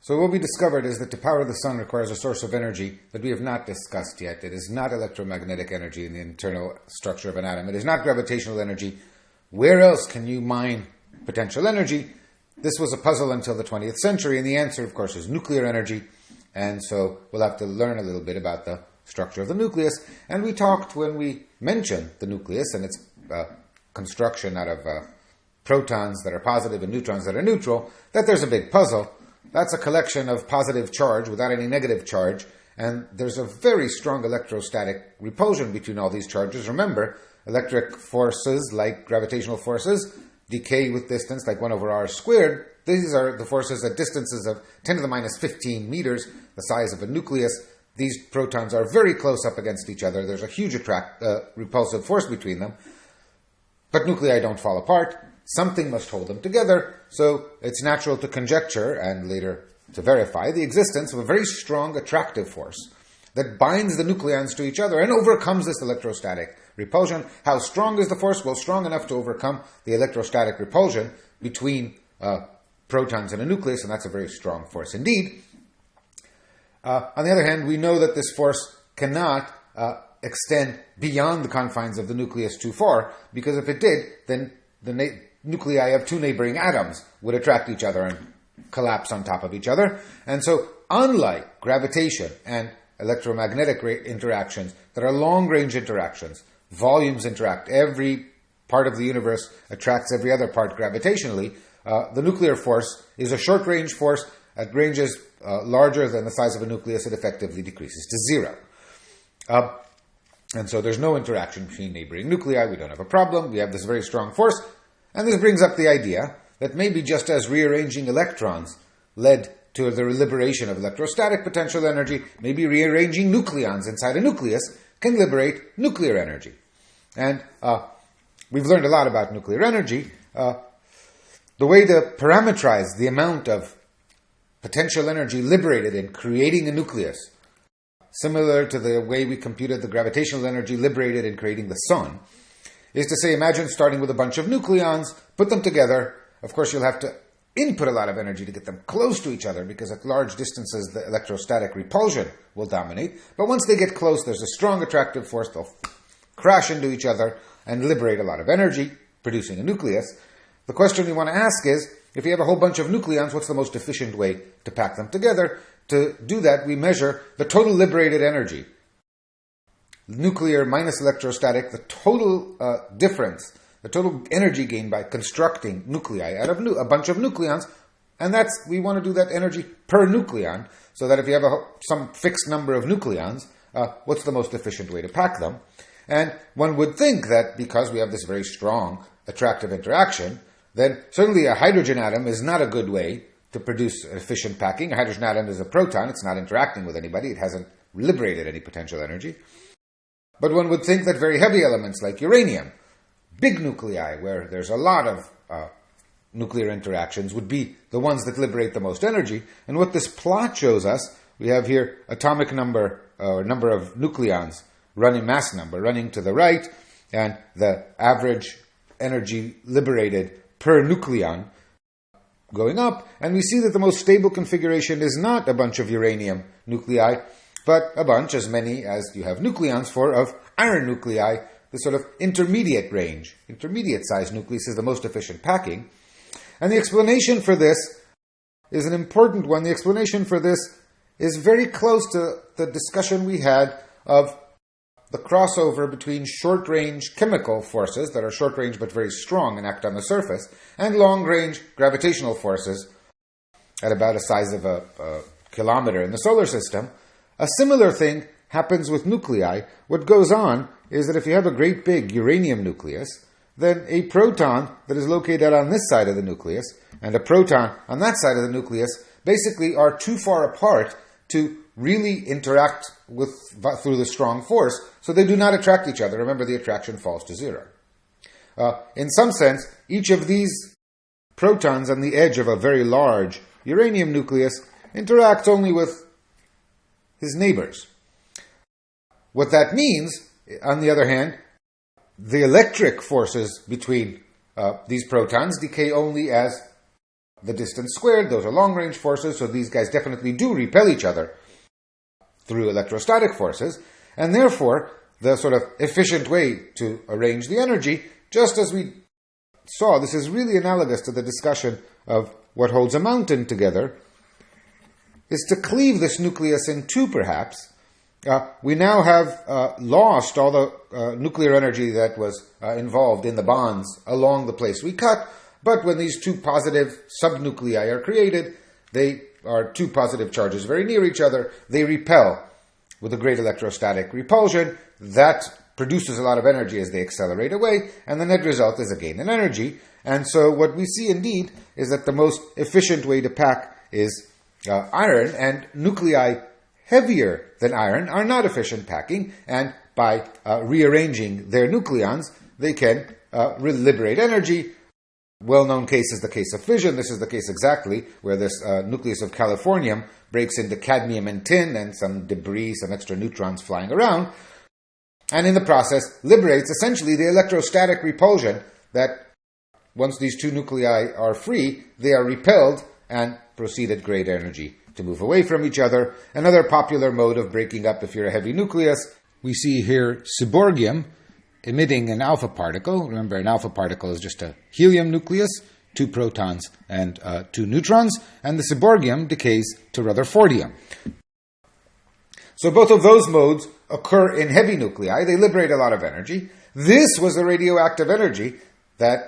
So what we discovered is that to power the sun requires a source of energy that we have not discussed yet. It is not electromagnetic energy in the internal structure of an atom. It is not gravitational energy. Where else can you mine potential energy? This was a puzzle until the 20th century, and the answer, of course, is nuclear energy. And so we'll have to learn a little bit about the structure of the nucleus. And we talked, when we mentioned the nucleus and its construction out of protons that are positive and neutrons that are neutral, that there's a big puzzle. That's a collection of positive charge without any negative charge, and there's a very strong electrostatic repulsion between all these charges. Remember, electric forces, like gravitational forces, decay with distance, like 1 over r squared. These are the forces at distances of 10 to the minus 15 meters, the size of a nucleus. These protons are very close up against each other. There's a huge repulsive force between them. But nuclei don't fall apart. Something must hold them together, so it's natural to conjecture, and later to verify, the existence of a very strong attractive force that binds the nucleons to each other and overcomes this electrostatic repulsion. How strong is the force? Well, strong enough to overcome the electrostatic repulsion between protons in a nucleus, and that's a very strong force indeed. On the other hand, we know that this force cannot extend beyond the confines of the nucleus too far, because if it did, then the nuclei of 2 neighboring atoms would attract each other and collapse on top of each other. And so, unlike gravitation and electromagnetic interactions that are long-range interactions, volumes interact, every part of the universe attracts every other part gravitationally, the nuclear force is a short-range force. At ranges larger than the size of a nucleus, it effectively decreases to 0. And so there's no interaction between neighboring nuclei. We don't have a problem. We have this very strong force. And this brings up the idea that maybe just as rearranging electrons led to the liberation of electrostatic potential energy, maybe rearranging nucleons inside a nucleus can liberate nuclear energy. And we've learned a lot about nuclear energy. The way to parameterize the amount of potential energy liberated in creating a nucleus, similar to the way we computed the gravitational energy liberated in creating the sun, is to say, imagine starting with a bunch of nucleons, put them together. Of course, you'll have to input a lot of energy to get them close to each other, because at large distances the electrostatic repulsion will dominate. But once they get close, there's a strong attractive force. They'll crash into each other and liberate a lot of energy, producing a nucleus. The question we want to ask is, if you have a whole bunch of nucleons, what's the most efficient way to pack them together? To do that, we measure the total liberated energy. Nuclear minus electrostatic, the total difference, the total energy gained by constructing nuclei out of a bunch of nucleons, and we want to do that energy per nucleon, so that if you have some fixed number of nucleons, what's the most efficient way to pack them? And one would think that because we have this very strong attractive interaction, then certainly a hydrogen atom is not a good way to produce efficient packing. A hydrogen atom is a proton. It's not interacting with anybody. It hasn't liberated any potential energy. But one would think that very heavy elements like uranium, big nuclei where there's a lot of nuclear interactions, would be the ones that liberate the most energy. And what this plot shows us, we have here atomic number, or number of nucleons, mass number running to the right, and the average energy liberated per nucleon going up, and we see that the most stable configuration is not a bunch of uranium nuclei, but a bunch, as many as you have nucleons for, of iron nuclei, the sort of intermediate range. Intermediate-sized nucleus is the most efficient packing. And the explanation for this is an important one. The explanation for this is very close to the discussion we had of the crossover between short-range chemical forces that are short-range but very strong and act on the surface, and long-range gravitational forces at about a size of a kilometer in the solar system. A similar thing happens with nuclei. What goes on is that if you have a great big uranium nucleus, then a proton that is located on this side of the nucleus and a proton on that side of the nucleus basically are too far apart to really interact through the strong force, so they do not attract each other. Remember, the attraction falls to 0. In some sense, each of these protons on the edge of a very large uranium nucleus interacts only with his neighbors. What that means, on the other hand, the electric forces between these protons decay only as the distance squared. Those are long-range forces, so these guys definitely do repel each other through electrostatic forces, and therefore the sort of efficient way to arrange the energy, just as we saw, this is really analogous to the discussion of what holds a mountain together, is to cleave this nucleus in two, perhaps. We now have lost all the nuclear energy that was involved in the bonds along the place we cut, but when these two positive subnuclei are created, they are two positive charges very near each other, they repel with a great electrostatic repulsion. That produces a lot of energy as they accelerate away, and the net result is a gain in energy. And so what we see indeed is that the most efficient way to pack is iron, and nuclei heavier than iron are not efficient packing, and by rearranging their nucleons, they can liberate energy. Well-known case is the case of fission. This is the case exactly where this nucleus of californium breaks into cadmium and tin and some debris, some extra neutrons flying around, and in the process liberates essentially the electrostatic repulsion that once these two nuclei are free, they are repelled and proceed at great energy to move away from each other. Another popular mode of breaking up if you're a heavy nucleus, we see here seborgium emitting an alpha particle. Remember, an alpha particle is just a helium nucleus, 2 protons and 2 neutrons, and the seborgium decays to rutherfordium. So both of those modes occur in heavy nuclei. They liberate a lot of energy. This was the radioactive energy that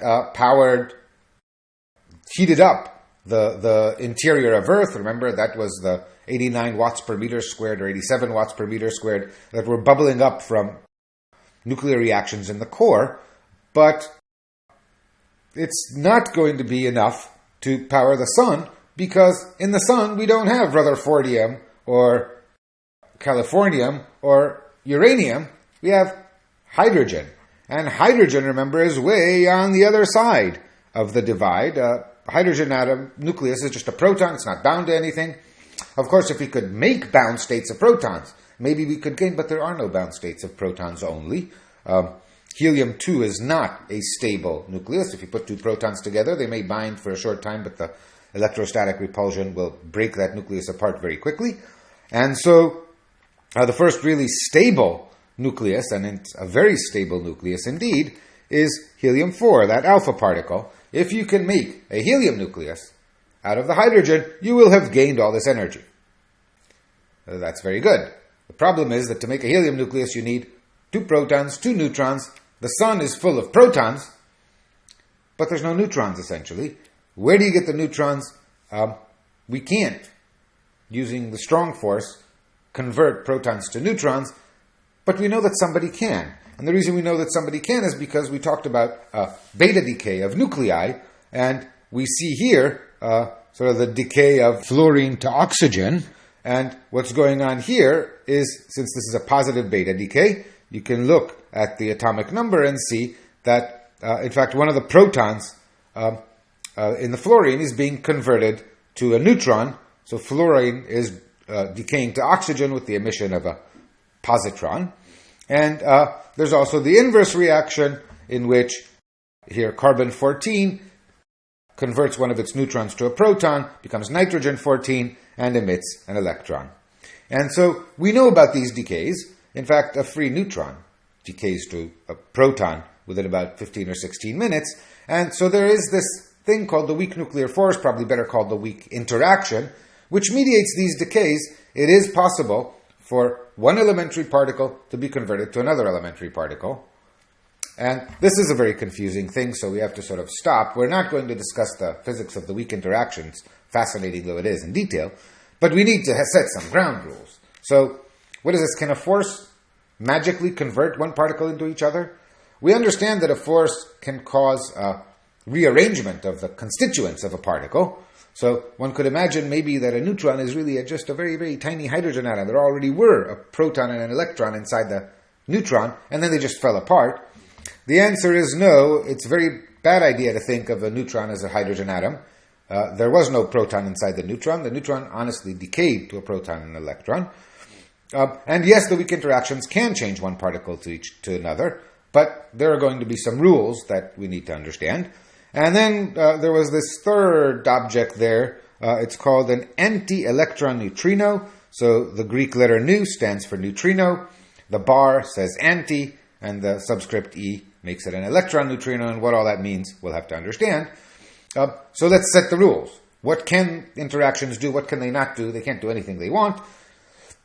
heated up the interior of Earth. Remember, that was the 89 watts per meter squared or 87 watts per meter squared that were bubbling up from nuclear reactions in the core. But it's not going to be enough to power the sun, because in the sun we don't have rutherfordium or californium or uranium. We have hydrogen. And hydrogen, remember, is way on the other side of the divide. Hydrogen atom nucleus is just a proton. It's not bound to anything. Of course, if we could make bound states of protons, maybe we could gain, but there are no bound states of protons only. Helium-2 is not a stable nucleus. If you put 2 protons together, they may bind for a short time, but the electrostatic repulsion will break that nucleus apart very quickly. And so the first really stable nucleus, and it's a very stable nucleus indeed, is helium-4, that alpha particle. If you can make a helium nucleus out of the hydrogen, you will have gained all this energy. That's very good. The problem is that to make a helium nucleus, you need 2 protons, 2 neutrons. The sun is full of protons, but there's no neutrons, essentially. Where do you get the neutrons? We can't, using the strong force, convert protons to neutrons, but we know that somebody can. And the reason we know that somebody can is because we talked about beta decay of nuclei, and we see here sort of the decay of fluorine to oxygen. And what's going on here is, since this is a positive beta decay, you can look at the atomic number and see that, in fact, one of the protons in the fluorine is being converted to a neutron. So fluorine is decaying to oxygen with the emission of a positron. And there's also the inverse reaction, in which here carbon-14 converts one of its neutrons to a proton, becomes nitrogen-14, and emits an electron. And so we know about these decays. In fact, a free neutron decays to a proton within about 15 or 16 minutes. And so there is this thing called the weak nuclear force, probably better called the weak interaction, which mediates these decays. It is possible for one elementary particle to be converted to another elementary particle. And this is a very confusing thing, so we have to sort of stop. We're not going to discuss the physics of the weak interactions, fascinating though it is, in detail, but we need to set some ground rules. So, what is this? Can a force magically convert one particle into each other? We understand that a force can cause a rearrangement of the constituents of a particle. So one could imagine maybe that a neutron is really just a very, very tiny hydrogen atom. There already were a proton and an electron inside the neutron, and then they just fell apart. The answer is no. It's a very bad idea to think of a neutron as a hydrogen atom. There was no proton inside the neutron. The neutron honestly decayed to a proton and an electron. And yes, the weak interactions can change one particle to another, but there are going to be some rules that we need to understand. And then there was this third object there. It's called an anti-electron neutrino. So the Greek letter nu stands for neutrino. The bar says anti, and the subscript E makes it an electron neutrino. And what all that means, we'll have to understand. So let's set the rules. What can interactions do? What can they not do? They can't do anything they want.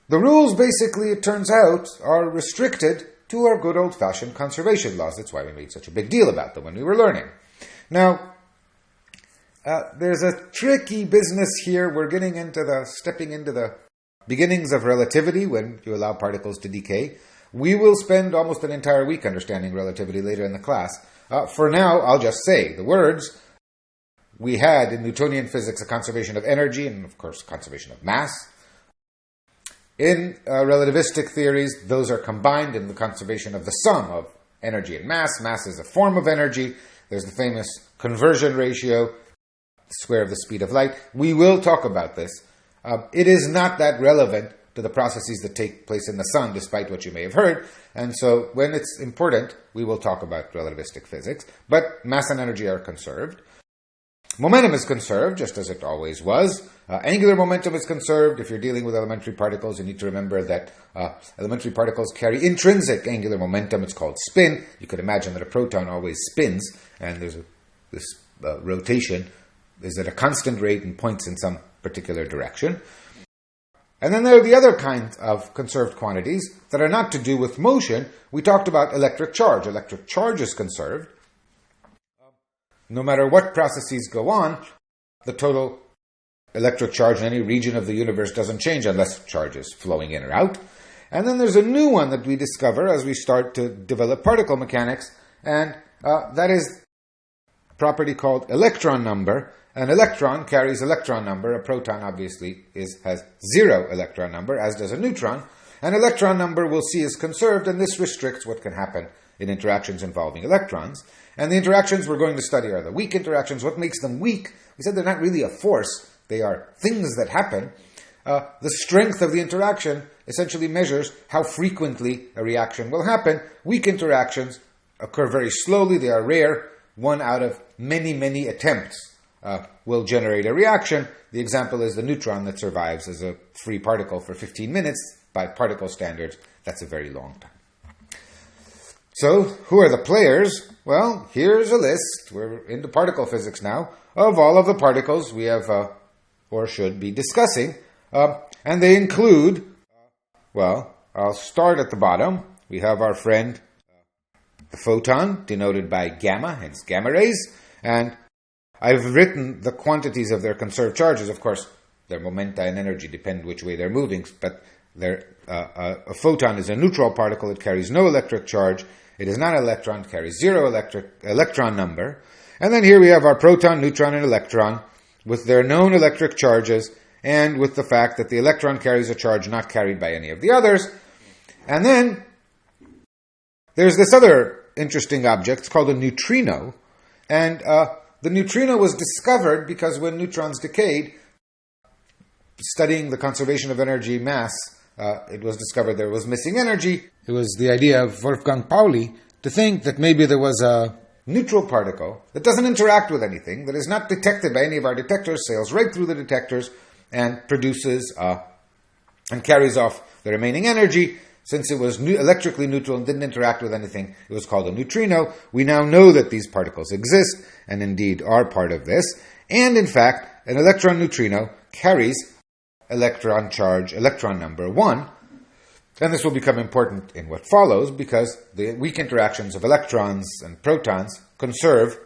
The rules, basically, it turns out, are restricted to our good old-fashioned conservation laws. That's why we made such a big deal about them when we were learning. Now, there's a tricky business here. We're stepping into the beginnings of relativity when you allow particles to decay. We will spend almost an entire week understanding relativity later in the class. For now, I'll just say the words. We had in Newtonian physics a conservation of energy and, of course, conservation of mass. In relativistic theories, those are combined in the conservation of the sum of energy and mass. Mass is a form of energy. There's the famous conversion ratio, the square of the speed of light. We will talk about this. It is not that relevant to the processes that take place in the sun, despite what you may have heard. And so when it's important, we will talk about relativistic physics. But mass and energy are conserved. Momentum is conserved, just as it always was. Angular momentum is conserved. If you're dealing with elementary particles, you need to remember that elementary particles carry intrinsic angular momentum. It's called spin. You could imagine that a proton always spins, and this rotation is at a constant rate and points in some particular direction. And then there are the other kinds of conserved quantities that are not to do with motion. We talked about electric charge. Electric charge is conserved. No matter what processes go on, the total electric charge in any region of the universe doesn't change unless charge is flowing in or out. And then there's a new one that we discover as we start to develop particle mechanics, and that is a property called electron number. An electron carries electron number. A proton, obviously, has 0 electron number, as does a neutron. An electron number we'll see is conserved, and this restricts what can happen in interactions involving electrons. And the interactions we're going to study are the weak interactions. What makes them weak? We said they're not really a force. They are things that happen. The strength of the interaction essentially measures how frequently a reaction will happen. Weak interactions occur very slowly. They are rare. One out of many, many attempts will generate a reaction. The example is the neutron that survives as a free particle for 15 minutes. By particle standards, that's a very long time. So, who are the players? Well, here's a list. We're into particle physics now, of all of the particles we have, or should be discussing. And they include, well, I'll start at the bottom. We have our friend, the photon, denoted by gamma, hence gamma rays. And I've written the quantities of their conserved charges. Of course, their momenta and energy depend which way they're moving, but a photon is a neutral particle. It carries no electric charge. It is not an electron, carries 0 electron number. And then here we have our proton, neutron, and electron with their known electric charges and with the fact that the electron carries a charge not carried by any of the others. And then there's this other interesting object. It's called a neutrino. And the neutrino was discovered because when neutrons decayed, studying the conservation of energy mass, it was discovered there was missing energy. It was the idea of Wolfgang Pauli to think that maybe there was a neutral particle that doesn't interact with anything, that is not detected by any of our detectors, sails right through the detectors, and produces and carries off the remaining energy. Since it was electrically neutral and didn't interact with anything, it was called a neutrino. We now know that these particles exist, and indeed are part of this. And in fact, an electron neutrino carries electron charge, electron number 1. And this will become important in what follows because the weak interactions of electrons and protons conserve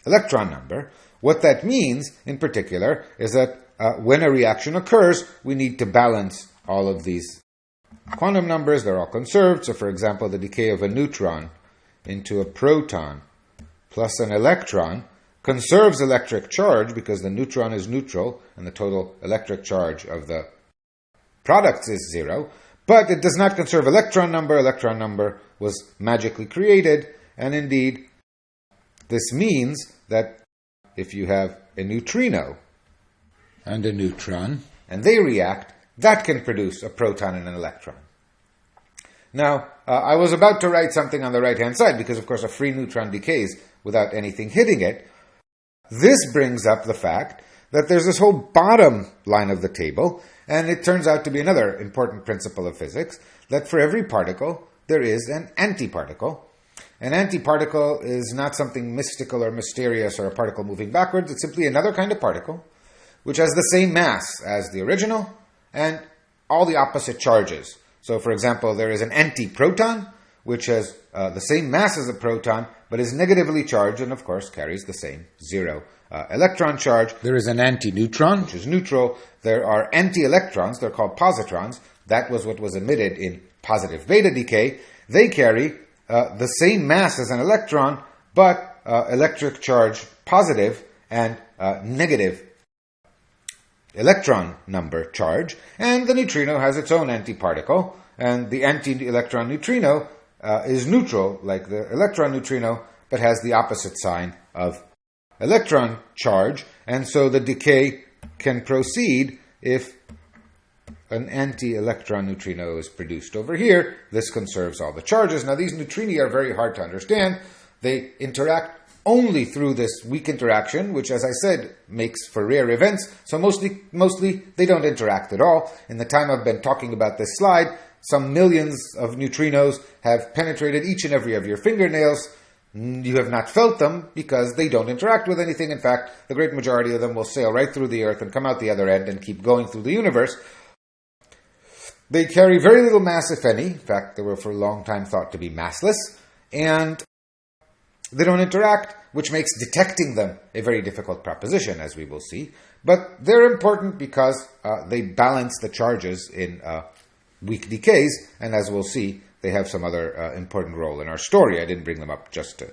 electron number. What that means, in particular, is that when a reaction occurs, we need to balance all of these quantum numbers. They're all conserved. So, for example, the decay of a neutron into a proton plus an electron conserves electric charge because the neutron is neutral and the total electric charge of the products is 0. But it does not conserve electron number. Electron number was magically created. And indeed, this means that if you have a neutrino and a neutron, and they react, that can produce a proton and an electron. Now, I was about to write something on the right-hand side because, of course, a free neutron decays without anything hitting it. This brings up the fact that there's this whole bottom line of the table, and it turns out to be another important principle of physics, that for every particle there is an antiparticle. An antiparticle is not something mystical or mysterious or a particle moving backwards. It's simply another kind of particle which has the same mass as the original and all the opposite charges. So, for example, there is an antiproton, which has the same mass as a proton, but is negatively charged and, of course, carries the same zero electron charge. There is an antineutron, which is neutral. There are anti-electrons. They're called positrons. That was what was emitted in positive beta decay. They carry the same mass as an electron, but electric charge positive and negative electron number charge. And the neutrino has its own antiparticle, and the anti-electron neutrino is neutral, like the electron neutrino, but has the opposite sign of electron charge, and so the decay can proceed if an anti-electron neutrino is produced over here. This conserves all the charges. Now, these neutrini are very hard to understand. They interact only through this weak interaction, which, as I said, makes for rare events. So mostly they don't interact at all. In the time I've been talking about this slide, some millions of neutrinos have penetrated each and every of your fingernails. You have not felt them because they don't interact with anything. In fact, the great majority of them will sail right through the Earth and come out the other end and keep going through the universe. They carry very little mass, if any. In fact, they were for a long time thought to be massless. And they don't interact, which makes detecting them a very difficult proposition, as we will see. But they're important because they balance the charges in weak decays, and as we'll see, they have some other important role in our story. I didn't bring them up just to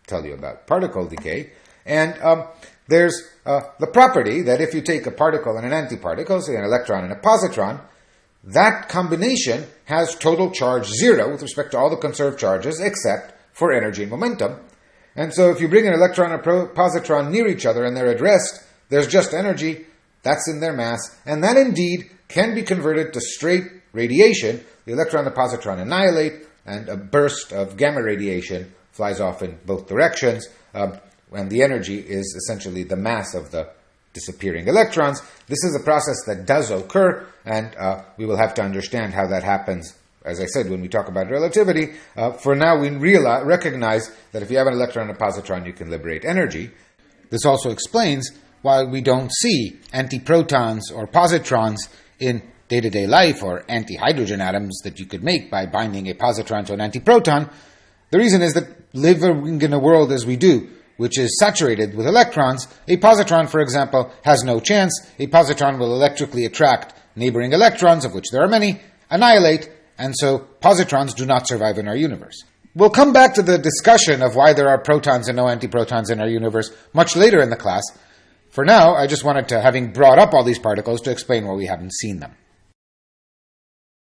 tell you about particle decay. And there's the property that if you take a particle and an antiparticle, say an electron and a positron, that combination has total charge 0 with respect to all the conserved charges except for energy and momentum. And so if you bring an electron and a positron near each other and they're at rest, there's just energy, that's in their mass, and that indeed can be converted to straight radiation. The electron and the positron annihilate, and a burst of gamma radiation flies off in both directions, and the energy is essentially the mass of the disappearing electrons. This is a process that does occur, and we will have to understand how that happens, as I said, when we talk about relativity. For now, we recognize that if you have an electron and a positron, you can liberate energy. This also explains why we don't see antiprotons or positrons in day-to-day life, or anti-hydrogen atoms that you could make by binding a positron to an antiproton. The reason is that living in a world as we do, which is saturated with electrons, a positron, for example, has no chance. A positron will electrically attract neighboring electrons, of which there are many, annihilate, and so positrons do not survive in our universe. We'll come back to the discussion of why there are protons and no antiprotons in our universe much later in the class. For now, I just wanted to, having brought up all these particles, to explain why we haven't seen them.